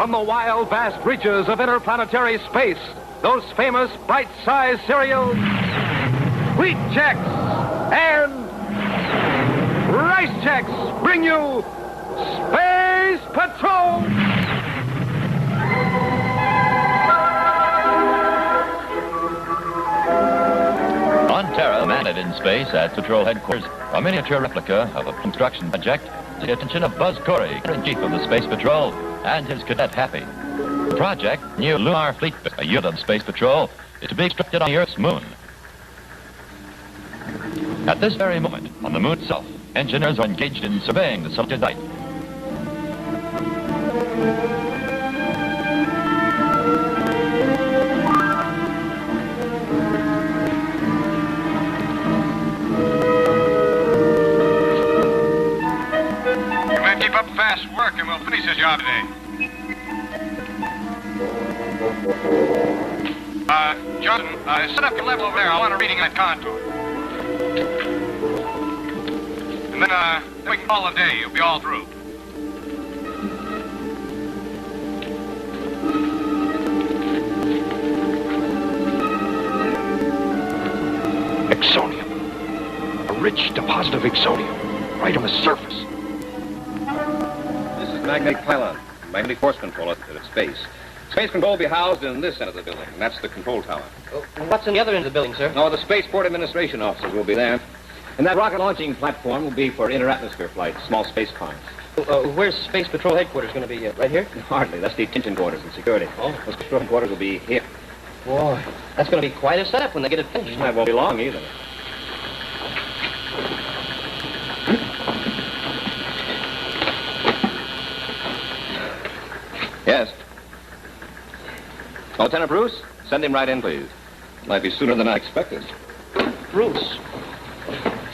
From the wild, vast reaches of interplanetary space, those famous bite-sized cereals, Wheat Chex and Rice Chex bring you Space Patrol! On Terra, landed in space at Patrol Headquarters, a miniature replica of a construction project to the attention of Buzz Corey, Chief of the Space Patrol, and his cadet Happy. The project, New Lunar Fleet, a unit of Space Patrol, is to be constructed on the Earth's moon. At this very moment, on the moon itself, engineers are engaged in surveying the subject site. Keep up fast work and we'll finish this job today. Johnson, set up your level over there. I want a reading that contour. And then we can call it a day. You'll be all through. Exonium. A rich deposit of exonium right on the surface. Magnetic pylon, magnetic force control at space. Space control will be housed in this end of the building, and that's the control tower. What's in the other end of the building, sir? No, the Spaceport Administration offices will be there. And that rocket launching platform will be for inter-atmosphere flights, small space cars. Where's Space Patrol Headquarters going to be? Right here? Hardly. That's detention quarters and security. Oh. Those control headquarters will be here. Boy, that's going to be quite a setup when they get it finished. That won't be long either. Yes. Lieutenant Bruce, send him right in, please. Might be sooner than I expected. Bruce.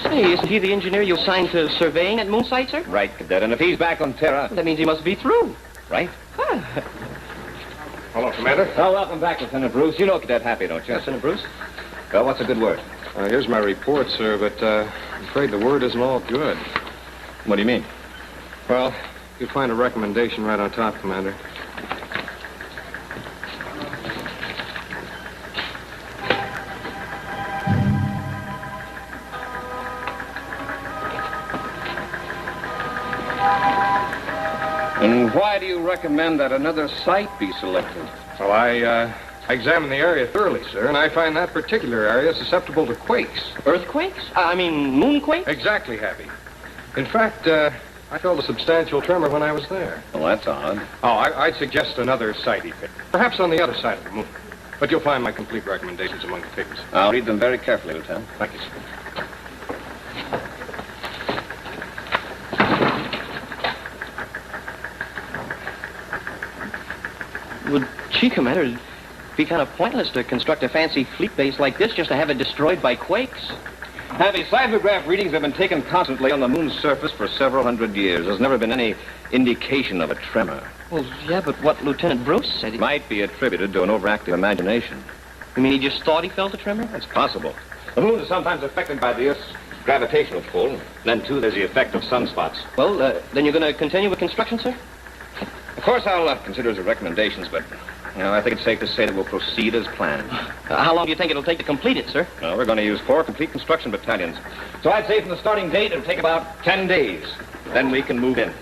Say, isn't he the engineer you assigned to surveying at moon site, sir? Right, Cadet. And if he's back on Terra... That means he must be through. Right? Huh. Hello, Commander. Oh, welcome back, Lieutenant Bruce. You know Cadet Happy, don't you? Lieutenant Bruce? Well, what's a good word? Here's my report, sir, but I'm afraid the word isn't all good. What do you mean? Well, you'll find a recommendation right on top, Commander. And why do you recommend that another site be selected? Well, I examined the area thoroughly, sir, and I find that particular area susceptible to quakes. Earthquakes? I mean, moonquakes? Exactly, Happy. In fact, I felt a substantial tremor when I was there. Well, that's odd. Oh, I'd suggest another site he picked. Perhaps on the other side of the moon. But you'll find my complete recommendations among the papers. I'll read them very carefully, Lieutenant. Thank you, sir. Would, gee, Commander, it'd be kind of pointless to construct a fancy fleet base like this just to have it destroyed by quakes. Happy, seismograph readings have been taken constantly on the moon's surface for several hundred years. There's never been any indication of a tremor. Well, yeah, but what Lieutenant Bruce said... It might be attributed to an overactive imagination. You mean he just thought he felt a tremor? That's possible. The moon is sometimes affected by the Earth's gravitational pull. Then, too, there's the effect of sunspots. Well, then you're going to continue with construction, sir? Of course, I'll consider his recommendations, but I think it's safe to say that we'll proceed as planned. How long do you think it'll take to complete it, sir? Well, we're going to use 4 complete construction battalions. So I'd say from the starting date, it'll take about 10 days. Then we can move in.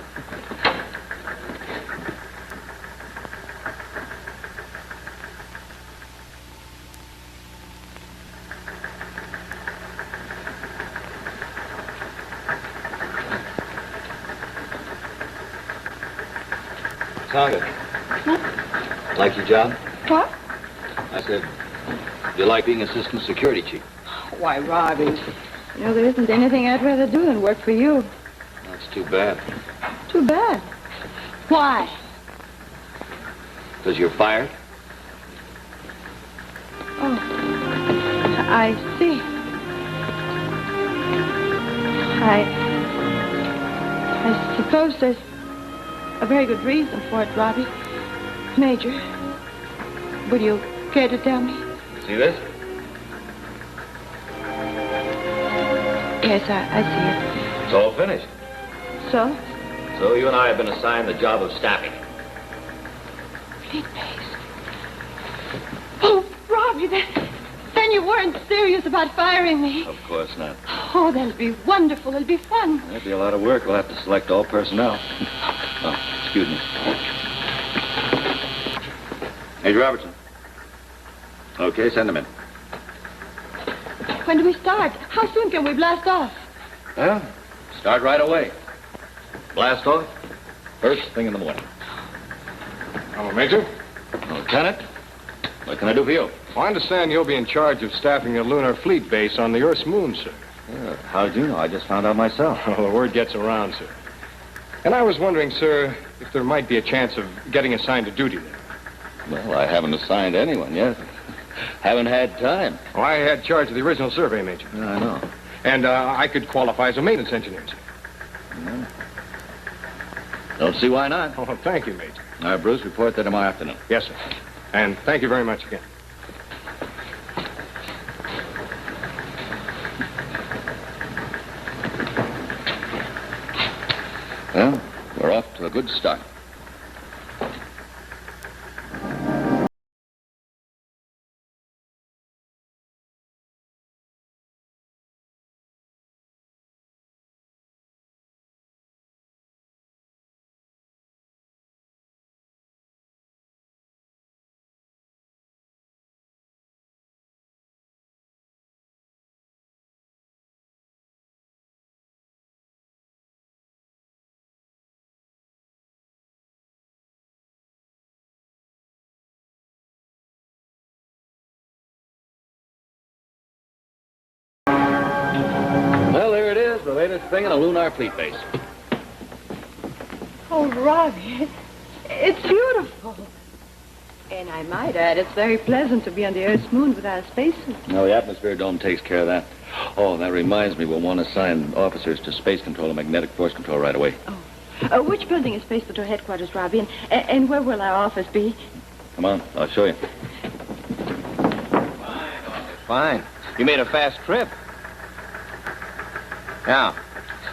Target. Like your job? What? I said, you like being assistant security chief? Why, Robbie, you know, there isn't anything I'd rather do than work for you. That's too bad. Too bad. Why? Because you're fired? Oh, I see. I suppose there's a very good reason for it, Robbie. Major, would you care to tell me? See this? Yes, I see It's all finished. it. So? So you and I have been assigned the job of staffing. fleet base. Oh, Robbie, then you weren't serious about firing me. Of course not. Oh, that'll be wonderful. It'll be fun. That'd be a lot of work. We'll have to select all personnel. Oh, excuse me. Major Robertson. Okay, send him in. When do we start? How soon can we blast off? Well, start right away. Blast off first thing in the morning. Hello, Major. Lieutenant, what can I do for you? I understand you'll be in charge of staffing the lunar fleet base on the Earth's moon, sir. How'd you know? I just found out myself. Well, the word gets around, sir. And I was wondering, sir, if there might be a chance of getting assigned to duty there. Well, I haven't assigned anyone yet. Haven't had time. Well, I had charge of the original survey, Major. I know. And I could qualify as a maintenance engineer, sir. Don't see why not. Oh, thank you, Major. All right, Bruce, report there tomorrow afternoon. Yes, sir. And thank you very much again. Well, we're off to a good start. Well, there it is, the latest thing in a lunar fleet base. Oh, Robbie, it's beautiful. And I might add, it's very pleasant to be on the Earth's moon without a spacesuit. No, the atmosphere dome takes care of that. Oh, that reminds me, we'll want to assign officers to space control and magnetic force control right away. Oh. Which building is Space Patrol headquarters, Robbie? And where will our office be? Come on, I'll show you. Fine. You made a fast trip. Yeah.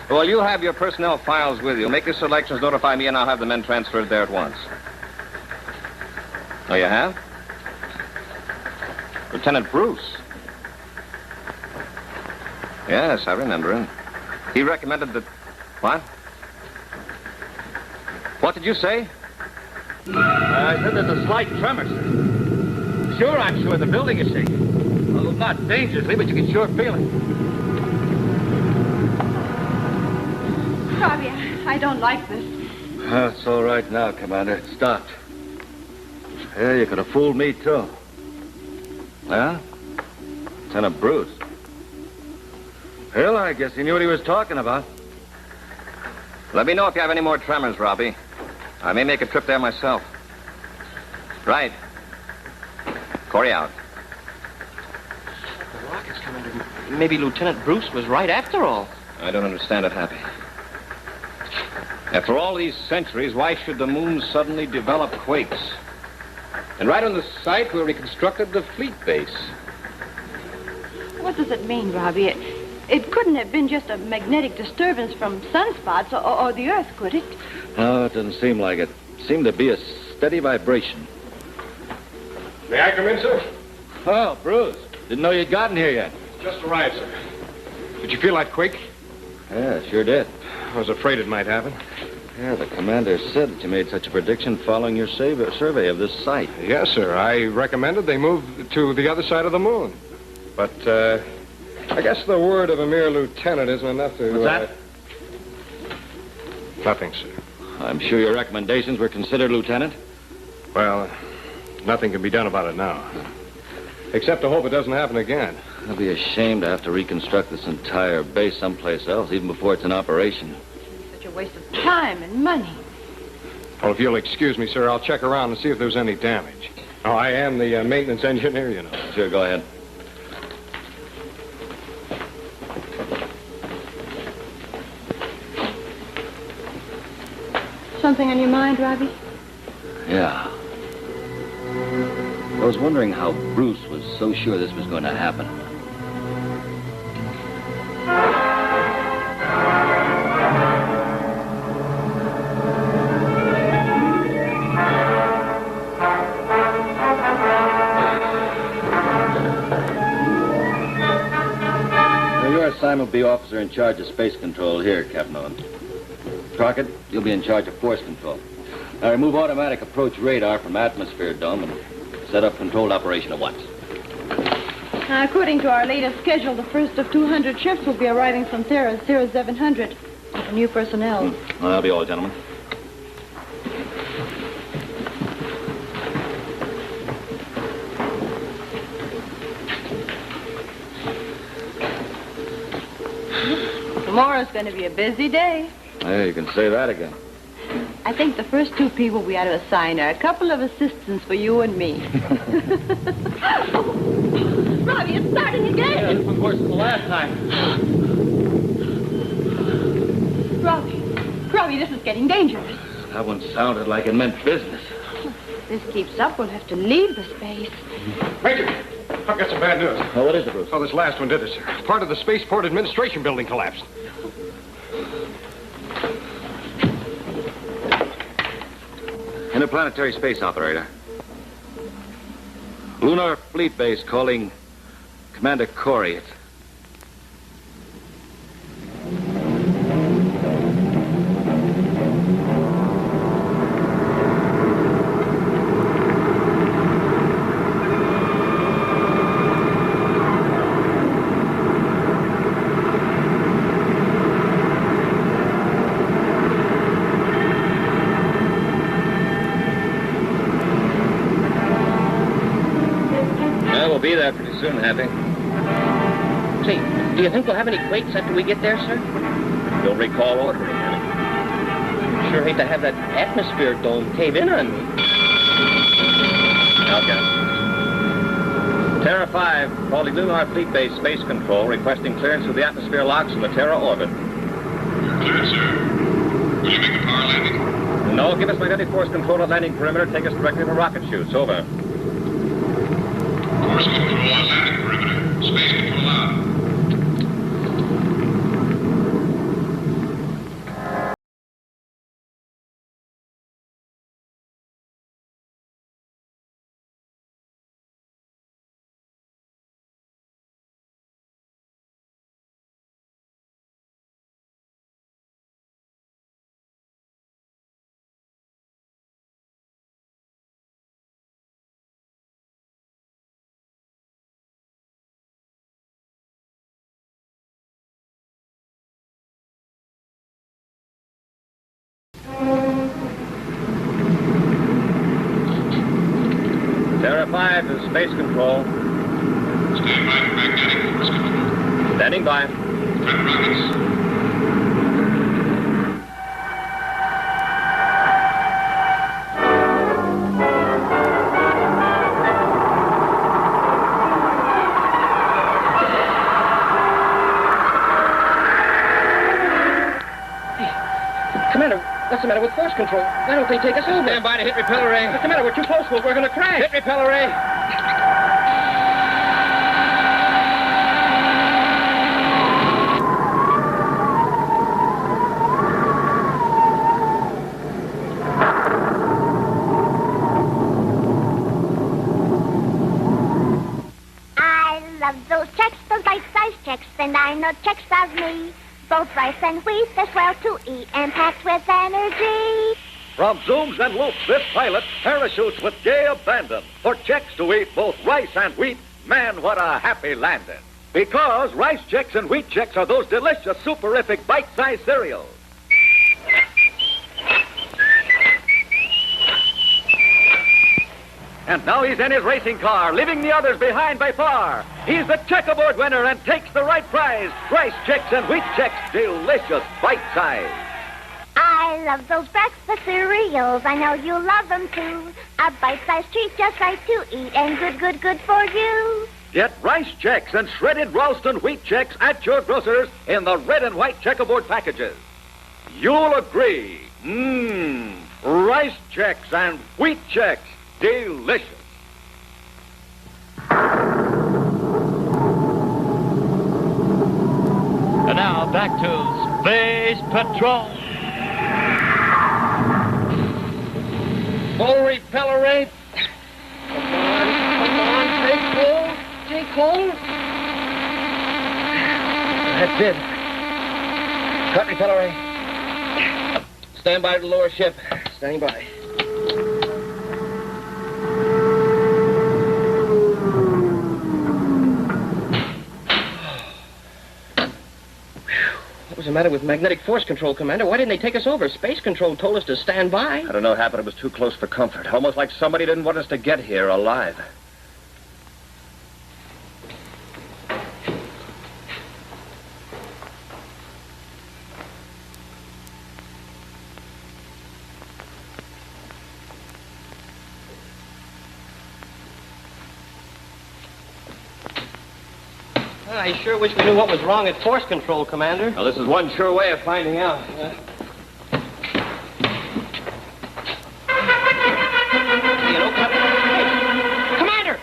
Well, you have your personnel files with you. Make your selections, notify me, and I'll have the men transferred there at once. Oh, you have? Lieutenant Bruce. Yes, I remember him. He recommended that... What? What did you say? I said there's a slight tremor, sir. Sure, I'm sure the building is shaking. Well, not dangerously, but you can sure feel it. Robbie, I don't like this. It's all right now, Commander. It stopped. Yeah, you could have fooled me, too. Yeah? Lieutenant Bruce. Well, I guess he knew what he was talking about. Let me know if you have any more tremors, Robbie. I may make a trip there myself. Right. Corey out. The rocket's coming to... Maybe Lieutenant Bruce was right after all. I don't understand it, Happy. After all these centuries, why should the moon suddenly develop quakes? And right on the site where we constructed the fleet base. What does it mean, Robbie? It couldn't have been just a magnetic disturbance from sunspots or the Earth, could it? No, it doesn't seem like it. It seemed to be a steady vibration. May I come in, sir? Oh, Bruce. Didn't know you'd gotten here yet. Just arrived, sir. Did you feel that quake? Yeah, sure did. I was afraid it might happen. Yeah, the commander said that you made such a prediction following your survey of this site. Yes, sir. I recommended they move to the other side of the moon. But, I guess the word of a mere lieutenant isn't enough to... What's that? Nothing, sir. I'm sure your recommendations were considered, Lieutenant. Well, nothing can be done about it now. Except to hope it doesn't happen again. It'll be a shame to have to reconstruct this entire base someplace else, even before it's in operation. Such a waste of time and money. Well, if you'll excuse me, sir, I'll check around and see if there's any damage. Oh, I am the maintenance engineer, you know. Sure, go ahead. Something on your mind, Robbie? Yeah. I was wondering how Bruce was so sure this was going to happen. Well, your assignment will be officer in charge of space control here, Captain Owen. Crockett, you'll be in charge of force control. Now remove automatic approach radar from atmosphere dome and set up controlled operation at once. According to our latest schedule, the first of 200 ships will be arriving from Terra 0700 with new personnel. Well, that'll be all, gentlemen. Tomorrow's going to be a busy day. Hey, you can say that again. I think the first two people we ought to assign are a couple of assistants for you and me. Robbie, it's starting again. Yeah, this was worse than the last time. Robbie, this is getting dangerous. That one sounded like it meant business. If this keeps up, we'll have to leave the space. Major, I've got some bad news. Oh, what is it, Bruce? Oh, this last one did it, sir. Part of the Spaceport Administration building collapsed. Interplanetary space operator. Lunar Fleet Base calling Commander Corey. We'll be there pretty soon, Happy. Say, do you think we'll have any quakes after we get there, sir? You'll recall ordering, Happy. Sure hate to have that atmosphere dome cave in on me. Okay. Terra 5, calling Lunar Fleet Base Space Control, requesting clearance of the atmosphere locks in the Terra orbit. Cleared, sir. Will you make a power landing? No, give us magnetic force control at landing perimeter. Take us directly to rocket chutes. Over. Force control on landing perimeter. Space control out. Terra 5 is Space Control. Stand by for magnetic force control. Standing by. Prep rockets. Commander, what's the matter with force control? Why don't they take us over? Stand by to hit repeller ray. What's the matter? We're too close to it. We're going to crash. Hit repeller ray. I love those checks, those bite-sized checks, and I know checks love me. Both rice and wheat, they're swell to eat and packed with energy. From zooms and loops, this pilot parachutes with gay abandon for checks to eat both rice and wheat. Man, what a happy landing. Because rice checks and wheat checks are those delicious, superific, bite-sized cereals. And now he's in his racing car, leaving the others behind by far. He's the checkerboard winner and takes the right prize. Rice checks and wheat checks, delicious, bite-sized. I love those breakfast cereals. I know you love them too. A bite-sized treat just right to eat and good for you. Get rice checks and shredded Ralston wheat checks at your grocer's in the red and white checkerboard packages. You'll agree. Rice checks and wheat checks. Delicious. And now back to Space Patrol. Full repeller ray. Come on, take hold. Take hold. That's it. Cut artillery. Stand by to the lower ship. Standing by. What was the matter with magnetic force control, Commander? Why didn't they take us over? Space control told us to stand by. I don't know what happened. It was too close for comfort. Almost like somebody didn't want us to get here alive. I sure wish we knew what was wrong at force control, Commander. Well, this is one sure way of finding out. You know, hey, Commander!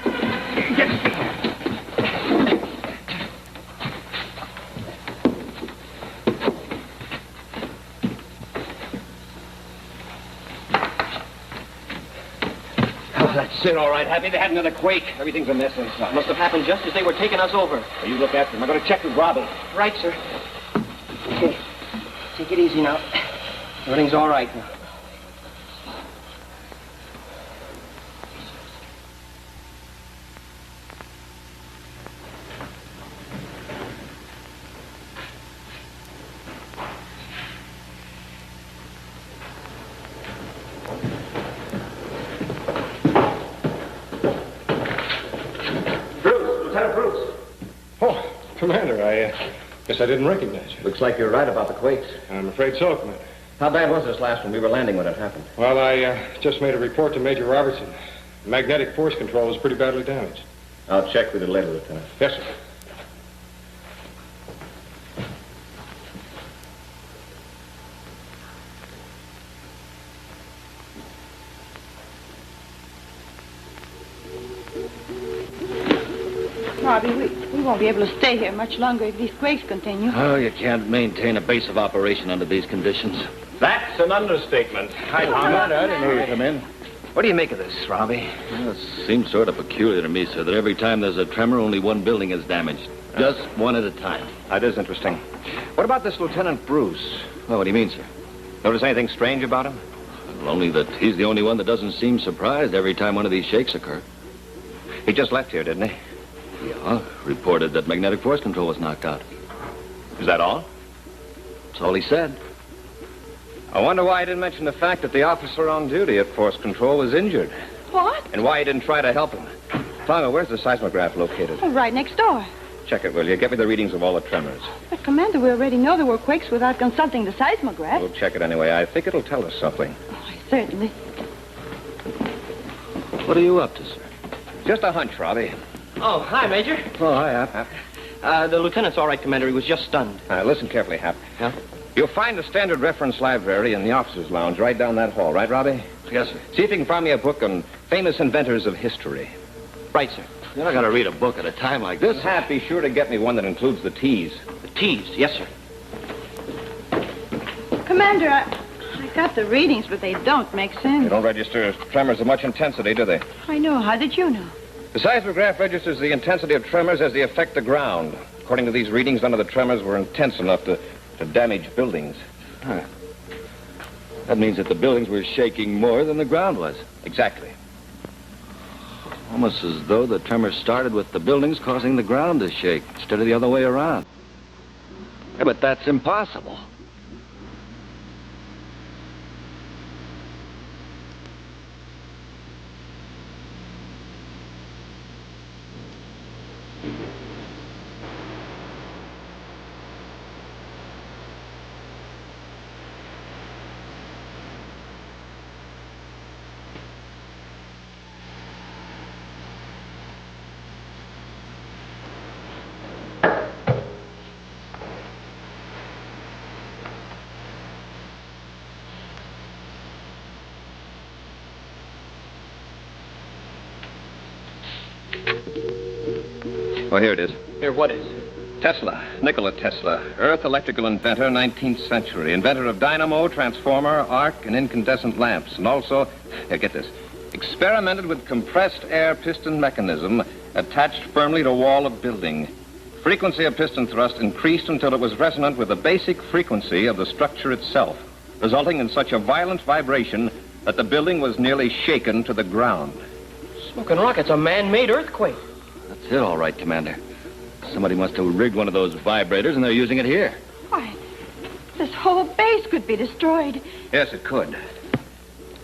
Oh, that's it, all right, Happy. They had another quake. Everything's a mess inside. Must have happened just as they were taking us over. Well, you look after them. I'm going to check with Robbie. Right, sir. Okay. Take it easy now. Everything's all right now. Commander, I guess I didn't recognize you. Looks like you're right about the quakes. I'm afraid so, Commander. How bad was this last one? We were landing when it happened. Well, I just made a report to Major Robertson. Magnetic force control was pretty badly damaged. I'll check with you later, Lieutenant. Yes, sir. Robbie, we won't be able to stay here much longer if these quakes continue. Oh, you can't maintain a base of operation under these conditions. That's an understatement. Hi, Commander. I didn't hear you come in. What do you make of this, Robbie? Well, it seems sort of peculiar to me, sir, that every time there's a tremor, only one building is damaged. Just one at a time. That is interesting. What about this Lieutenant Bruce? Well, what do you mean, sir? Notice anything strange about him? Well, only that he's the only one that doesn't seem surprised every time one of these shakes occur. He just left here, didn't he? Yeah, reported that magnetic force control was knocked out. Is that all? That's all he said. I wonder why he didn't mention the fact that the officer on duty at force control was injured. What? And why he didn't try to help him. Tonga, where's the seismograph located? Oh, right next door. Check it, will you? Get me the readings of all the tremors. But, Commander, we already know there were quakes without consulting the seismograph. We'll check it anyway. I think it'll tell us something. Oh, certainly. What are you up to, sir? Just a hunch, Robbie. Oh, hi, Major. Oh, hi, Hap. The lieutenant's all right, Commander. He was just stunned. Listen carefully, Hap. Yeah? You'll find the standard reference library in the officers' lounge right down that hall, right, Robbie? Yes, sir. See if you can find me a book on famous inventors of history. Right, sir. You're not going to read a book at a time like this. Hap, be sure to get me one that includes the T's. The T's, yes, sir. Commander, I got the readings, but they don't make sense. They don't register as tremors of much intensity, do they? I know. How did you know? The seismograph registers the intensity of tremors as they affect the ground. According to these readings, none of the tremors were intense enough to damage buildings. Huh. That means that the buildings were shaking more than the ground was. Exactly. Almost as though the tremor started with the buildings causing the ground to shake instead of the other way around. Yeah, but that's impossible. Oh, here it is. Here, what is? Tesla, Nikola Tesla, Earth electrical inventor, 19th century. Inventor of dynamo, transformer, arc, and incandescent lamps. And also, here, get this, experimented with compressed air piston mechanism attached firmly to wall of building. frequency of piston thrust increased until it was resonant with the basic frequency of the structure itself, resulting in such a violent vibration that the building was nearly shaken to the ground. Smoking rocket's a man-made earthquake. That's it, all right, Commander. Somebody must have rigged one of those vibrators, and they're using it here. Why, this whole base could be destroyed. Yes, it could.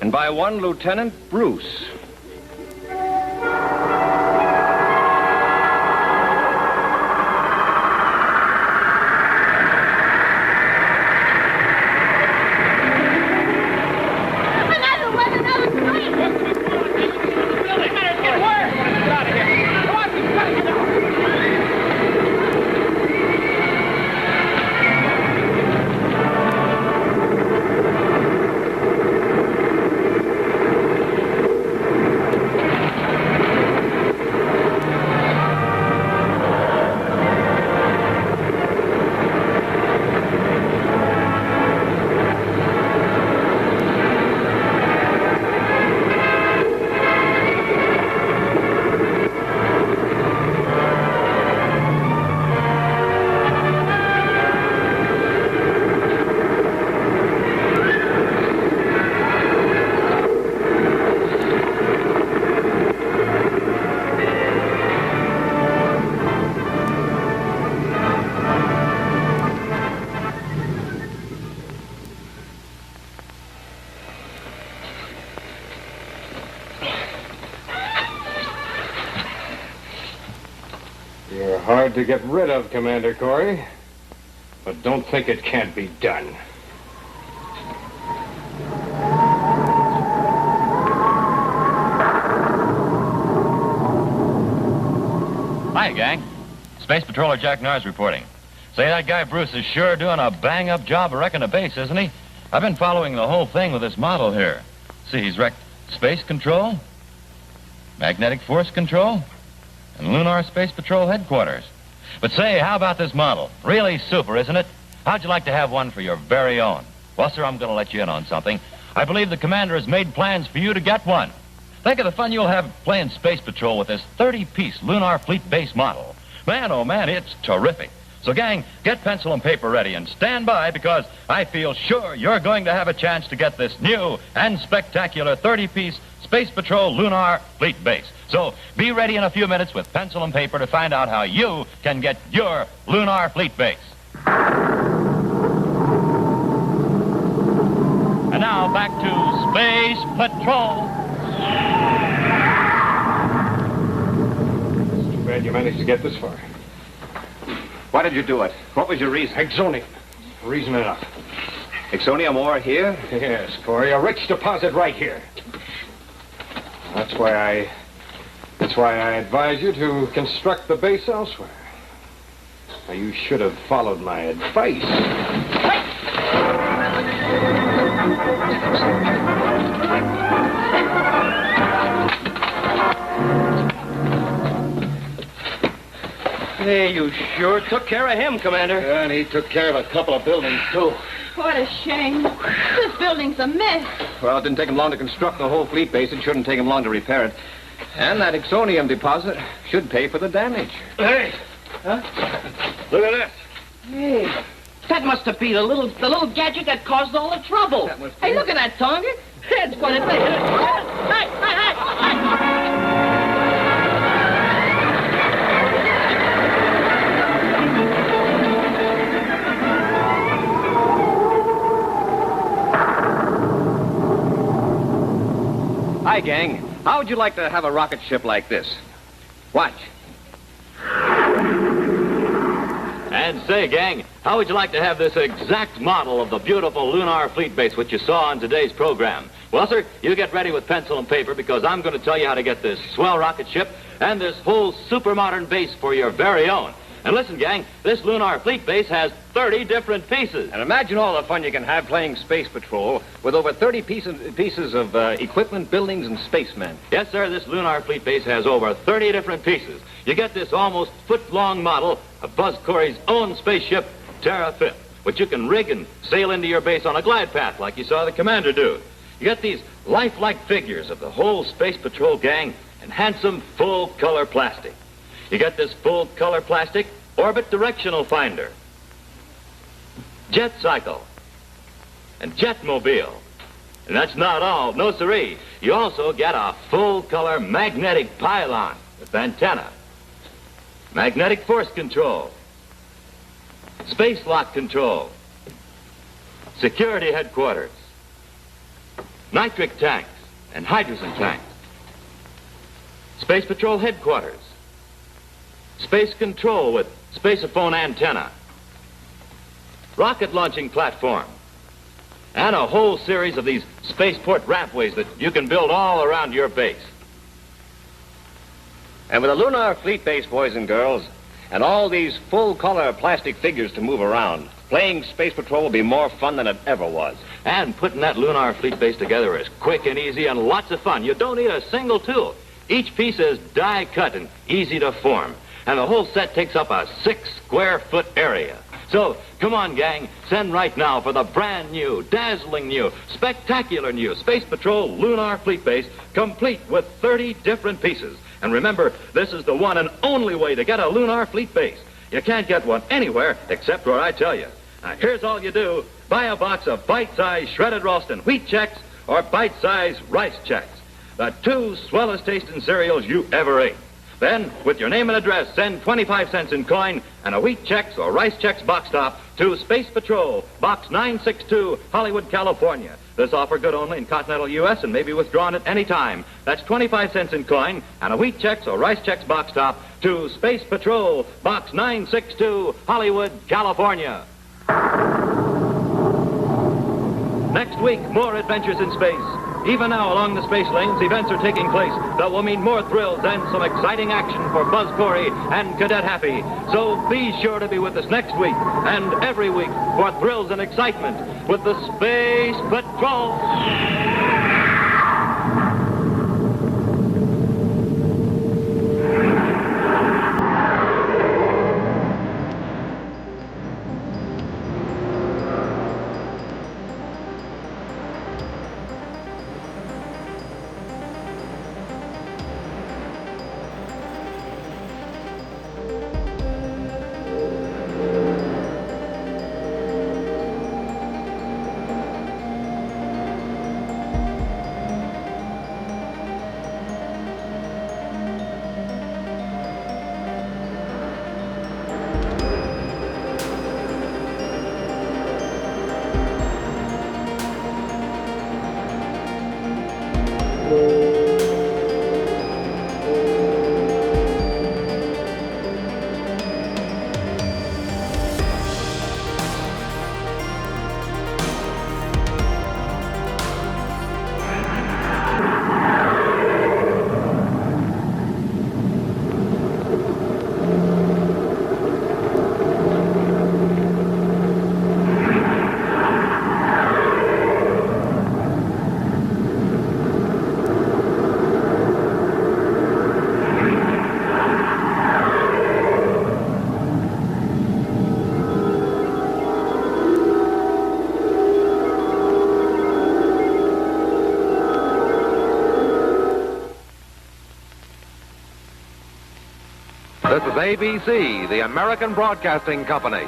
And by one Lieutenant Bruce. You're hard to get rid of, Commander Corey. But don't think it can't be done. Hi, gang. Space Patroller Jack Nars reporting. Say, that guy Bruce is sure doing a bang-up job of wrecking a base, isn't he? I've been following the whole thing with this model here. See, he's wrecked space control, magnetic force control, and Lunar Space Patrol headquarters. But say, how about this model? Really super, isn't it? How'd you like to have one for your very own? Well, sir, I'm going to let you in on something. I believe the commander has made plans for you to get one. Think of the fun you'll have playing Space Patrol with this 30-piece Lunar Fleet base model. Man, oh man, it's terrific. So, gang, get pencil and paper ready and stand by, because I feel sure you're going to have a chance to get this new and spectacular 30-piece Space Patrol Lunar Fleet base. So be ready in a few minutes with pencil and paper to find out how you can get your Lunar Fleet base. And now back to Space Patrol. It's too bad you managed to get this far. Why did you do it? What was your reason? Exonium. Reason enough. Exonium ore here? Yes, Corey, a rich deposit right here. That's why I advise you to construct the base elsewhere. Now, you should have followed my advice. Hey, you sure took care of him, Commander. Yeah, and he took care of a couple of buildings, too. What a shame. This building's a mess. Well, it didn't take him long to construct the whole fleet base. It shouldn't take him long to repair it. And that Exonium deposit should pay for the damage. Hey! Huh? Look at this. Hey, that must have been the little gadget that caused all the trouble. Hey, look at that target. It's going to be... Hey, hey, hey, hey! Hi, gang. How would you like to have a rocket ship like this? Watch. And say, gang, how would you like to have this exact model of the beautiful Lunar Fleet base which you saw on today's program? Well, sir, you get ready with pencil and paper, because I'm going to tell you how to get this swell rocket ship and this whole super modern base for your very own. And listen, gang, this Lunar Fleet base has 30 different pieces. And imagine all the fun you can have playing Space Patrol with over 30 pieces of equipment, buildings, and spacemen. Yes, sir, this Lunar Fleet base has over 30 different pieces. You get this almost foot-long model of Buzz Corey's own spaceship, Terra 5th, which you can rig and sail into your base on a glide path like you saw the commander do. You get these lifelike figures of the whole Space Patrol gang in handsome full-color plastic. You get this full-color plastic orbit directional finder, jet cycle, and jetmobile. And that's not all. No siree. You also get a full-color magnetic pylon with antenna, magnetic force control, space lock control, security headquarters, nitric tanks and hydrogen tanks, Space Patrol headquarters, space control with spaceophone antenna, rocket launching platform, and a whole series of these spaceport rampways that you can build all around your base. And with a lunar fleet base, boys and girls, and all these full-color plastic figures to move around, playing Space Patrol will be more fun than it ever was. And putting that lunar fleet base together is quick and easy and lots of fun. You don't need a single tool. Each piece is die-cut and easy to form. And the whole set takes up a 6-square-foot area. So, come on, gang, send right now for the brand new, dazzling new, spectacular new Space Patrol Lunar Fleet Base, complete with 30 different pieces. And remember, this is the one and only way to get a Lunar Fleet Base. You can't get one anywhere except where I tell you. Now, here's all you do. Buy a box of bite-sized shredded Ralston wheat checks or bite-sized rice checks. The two swellest tasting cereals you ever ate. Then, with your name and address, send 25 cents in coin and a wheat checks or rice checks box top to Space Patrol, Box 962, Hollywood, California. This offer good only in continental U.S. and may be withdrawn at any time. That's 25 cents in coin and a wheat checks or rice checks box top to Space Patrol, Box 962, Hollywood, California. Next week, more adventures in space. Even now, along the space lanes, events are taking place that will mean more thrills and some exciting action for Buzz Corey and Cadet Happy. So be sure to be with us next week and every week for thrills and excitement with the Space Patrol. This is ABC, the American Broadcasting Company.